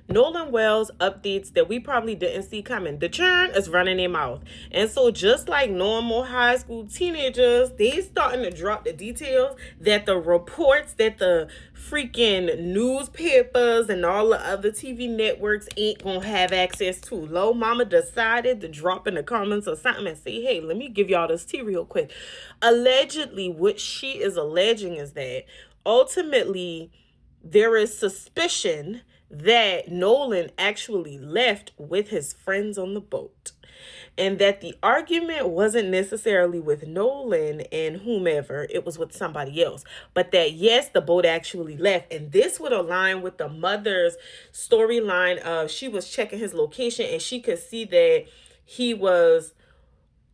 Nolan Wells updates that we probably didn't see coming. The churn is running their mouth. And so just like normal high school teenagers, they starting to drop the details that the reports that the freaking newspapers and all the other TV networks ain't gonna have access to. Low Mama decided to drop in the comments or something and say, hey, let me give y'all this tea real quick. Allegedly, what she is alleging is that ultimately there is suspicion that Nolan actually left with his friends on the boat. And that the argument wasn't necessarily with Nolan and whomever, it was with somebody else. But that, yes, the boat actually left. And this would align with the mother's storyline of she was checking his location and she could see that he was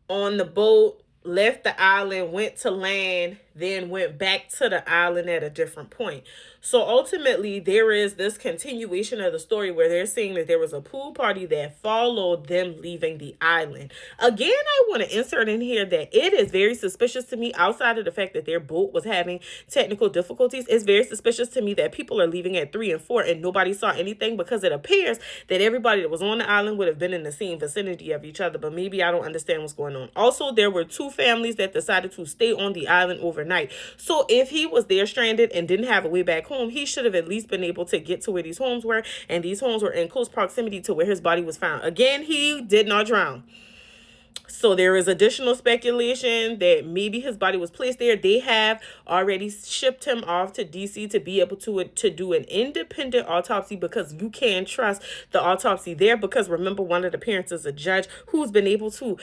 on the boat, left the island, went to land, then went back to the island at a different point. So ultimately, there is this continuation of the story where they're saying that there was a pool party that followed them leaving the island. Again, I want to insert in here that it is very suspicious to me, outside of the fact that their boat was having technical difficulties, it's very suspicious to me that people are leaving at 3 and 4 and nobody saw anything, because it appears that everybody that was on the island would have been in the same vicinity of each other, but maybe I don't understand what's going on. Also, there were 2 families that decided to stay on the island overnight. So if he was there stranded and didn't have a way back home, he should have at least been able to get to where these homes were, and these homes were in close proximity to where his body was found. Again, he did not drown. So there is additional speculation that maybe his body was placed there. They have already shipped him off to DC to be able to do an independent autopsy, because you can trust the autopsy there, because remember, one of the parents is a judge who's been able to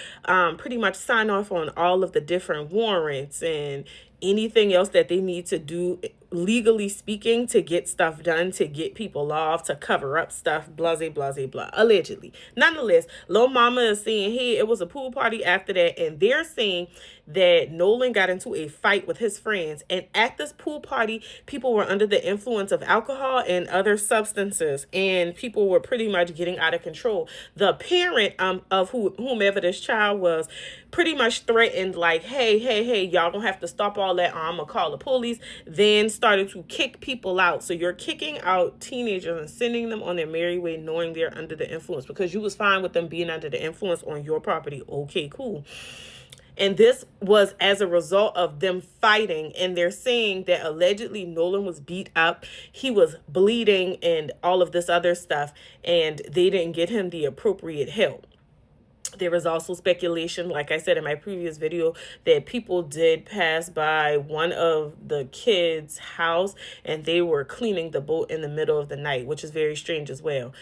pretty much sign off on all of the different warrants and anything else that they need to do, legally speaking, to get stuff done, to get people off, to cover up stuff, blase, blase, blah, allegedly. Nonetheless, Lil Mama is saying, hey, it was a pool party after that, and they're saying that Nolan got into a fight with his friends, and at this pool party, people were under the influence of alcohol and other substances, and people were pretty much getting out of control. The parent of whomever this child was pretty much threatened, like, hey, y'all don't have to stop all that, I'm gonna call the police. Then started to kick people out. So you're kicking out teenagers and sending them on their merry way, knowing they're under the influence, because you was fine with them being under the influence on your property. Okay, cool. And this was as a result of them fighting. And they're saying that allegedly Nolan was beat up. He was bleeding and all of this other stuff. And they didn't get him the appropriate help. There was also speculation, like I said in my previous video, that people did pass by one of the kids' house and they were cleaning the boat in the middle of the night, which is very strange as well.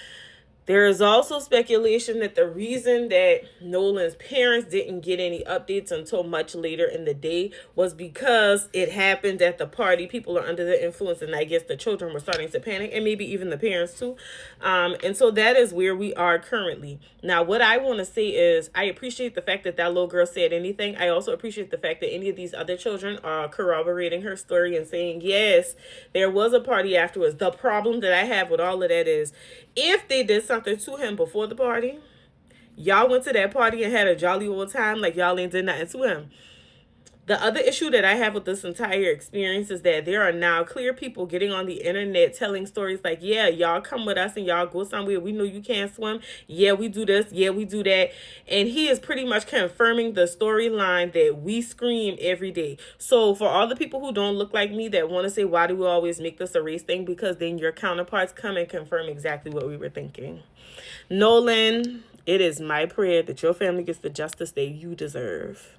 There is also speculation that the reason that Nolan's parents didn't get any updates until much later in the day was because it happened at the party. People are under the influence, and I guess the children were starting to panic, and maybe even the parents too. And so that is where we are currently. Now, what I want to say is I appreciate the fact that that little girl said anything. I also appreciate the fact that any of these other children are corroborating her story and saying, yes, there was a party afterwards. The problem that I have with all of that is, if they did something to him before the party, y'all went to that party and had a jolly old time like y'all ain't did nothing to him. The other issue that I have with this entire experience is that there are now clear people getting on the internet telling stories like, yeah, y'all come with us and y'all go somewhere. We know you can't swim. Yeah, we do this. Yeah, we do that. And he is pretty much confirming the storyline that we scream every day. So for all the people who don't look like me that want to say, why do we always make this a race thing? Because then your counterparts come and confirm exactly what we were thinking. Nolan, it is my prayer that your family gets the justice that you deserve.